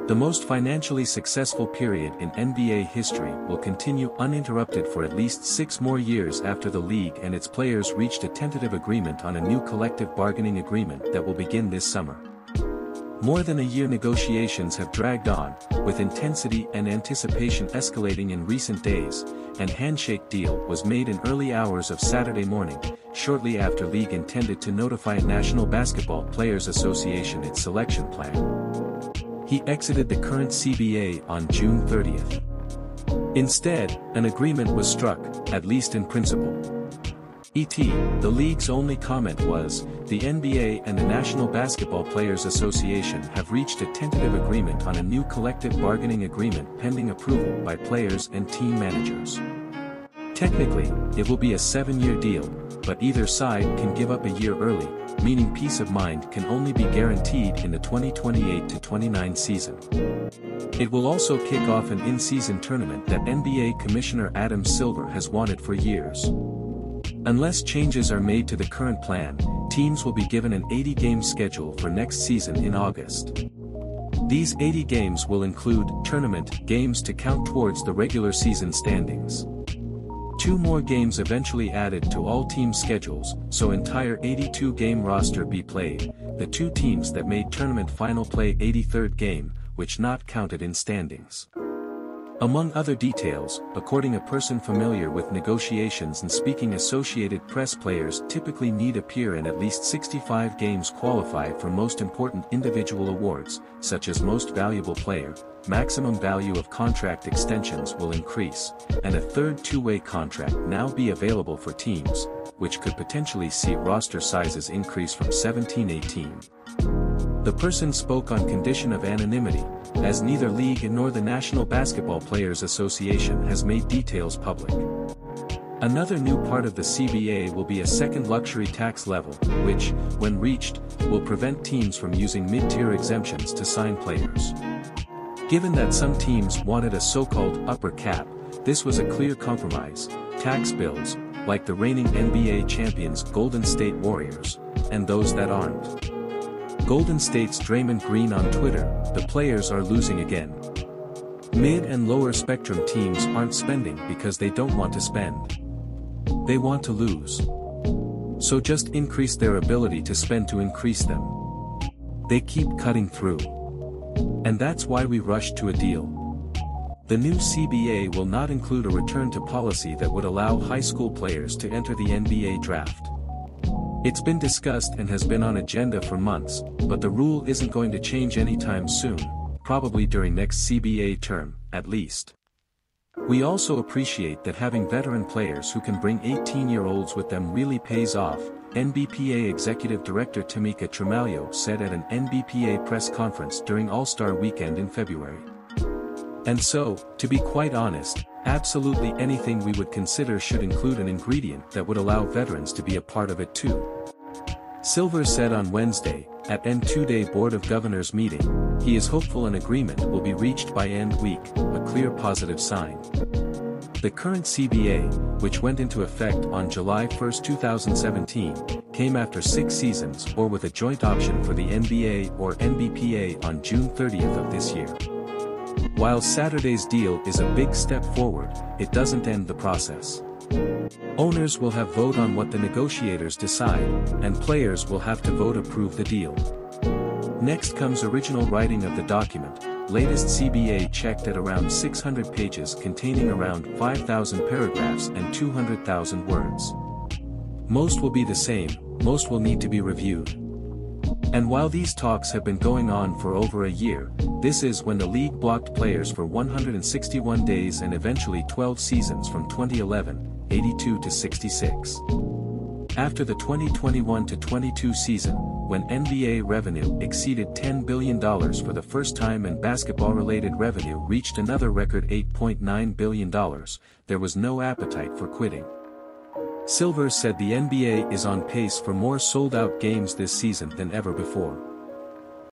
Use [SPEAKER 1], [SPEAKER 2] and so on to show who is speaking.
[SPEAKER 1] The most financially successful period in NBA history will continue uninterrupted for at least 6 more years after the league and its players reached a tentative agreement on a new collective bargaining agreement that will begin this summer. More than a year negotiations have dragged on, with intensity and anticipation escalating in recent days. An handshake deal was made in early hours of Saturday morning, shortly after league intended to notify National Basketball Players Association its selection plan. He exited the current CBA on June 30th. Instead, an agreement was struck, at least in principle. The league's only comment was, the NBA and the National Basketball Players Association have reached a tentative agreement on a new collective bargaining agreement pending approval by players and team managers. Technically, it will be a 7-year deal, but either side can give up a year early, meaning peace of mind can only be guaranteed in the 2028-29 season. It will also kick off an in-season tournament that NBA Commissioner Adam Silver has wanted for years. Unless changes are made to the current plan, teams will be given an 80-game schedule for next season in August. These 80 games will include tournament games to count towards the regular season standings. 2 more games eventually added to all team schedules, so entire 82-game roster be played. The 2 teams that made tournament final play 83rd game, which not counted in standings. Among other details, according a person familiar with negotiations and speaking Associated Press, players typically need appear in at least 65 games qualify for most important individual awards, such as Most Valuable Player. Maximum value of contract extensions will increase, and a third 2-way contract now be available for teams, which could potentially see roster sizes increase from 17-18. The person spoke on condition of anonymity, as neither league nor the National Basketball Players Association has made details public. Another new part of the CBA will be a second luxury tax level, which, when reached, will prevent teams from using mid-tier exemptions to sign players. Given that some teams wanted a so-called upper cap, this was a clear compromise. Tax bills, like the reigning NBA champions Golden State Warriors, and those that aren't. Golden State's Draymond Green on Twitter, the players are losing again. Mid and lower spectrum teams aren't spending because they don't want to spend. They want to lose. So just increase their ability to spend to increase them. They keep cutting through. And that's why we rushed to a deal. The new CBA will not include a return to policy that would allow high school players to enter the NBA draft. It's been discussed and has been on agenda for months, but the rule isn't going to change anytime soon, probably during next CBA term, at least. We also appreciate that having veteran players who can bring 18-year-olds with them really pays off, NBPA Executive Director Tamika Tremaglio said at an NBPA press conference during All-Star Weekend in February. And so, to be quite honest, absolutely anything we would consider should include an ingredient that would allow veterans to be a part of it too. Silver said on Wednesday, at an 2-day Board of Governors meeting, he is hopeful an agreement will be reached by end week, a clear positive sign. The current CBA, which went into effect on July 1, 2017, came after 6 seasons or with a joint option for the NBA or NBPA on June 30th of this year. While Saturday's deal is a big step forward, it doesn't end the process. Owners will have vote on what the negotiators decide, and players will have to vote approve the deal. Next comes original writing of the document, latest CBA checked at around 600 pages containing around 5,000 paragraphs and 200,000 words. Most will be the same, most will need to be reviewed. And while these talks have been going on for over a year, this is when the league blocked players for 161 days and eventually 12 seasons from 2011, 82 to 66. After the 2021-22 season, when NBA revenue exceeded $10 billion for the first time and basketball-related revenue reached another record $8.9 billion, there was no appetite for quitting. Silver said the NBA is on pace for more sold-out games this season than ever before.